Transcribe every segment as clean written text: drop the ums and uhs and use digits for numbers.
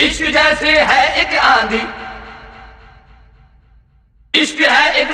इश्क जैसे है एक आंधी, इश्क है एक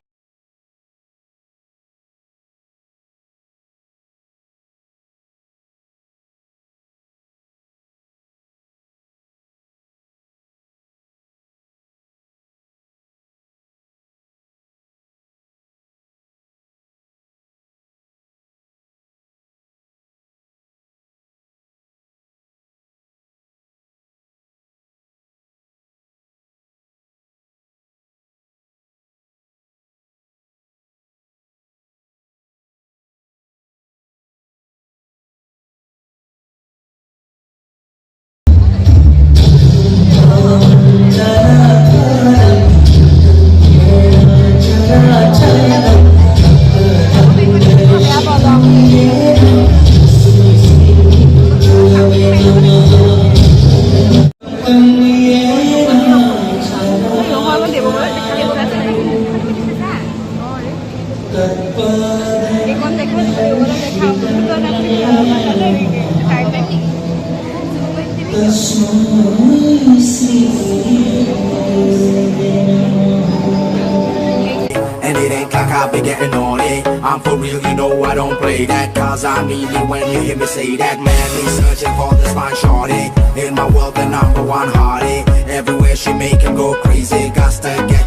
And it ain't like I've been getting on it. I'm for real, you know I don't play that. Cause I mean it when you hear me say that. Man, me searching for the spine shorty. In my world, the number one hearty. Everywhere she make him go crazy. Got to get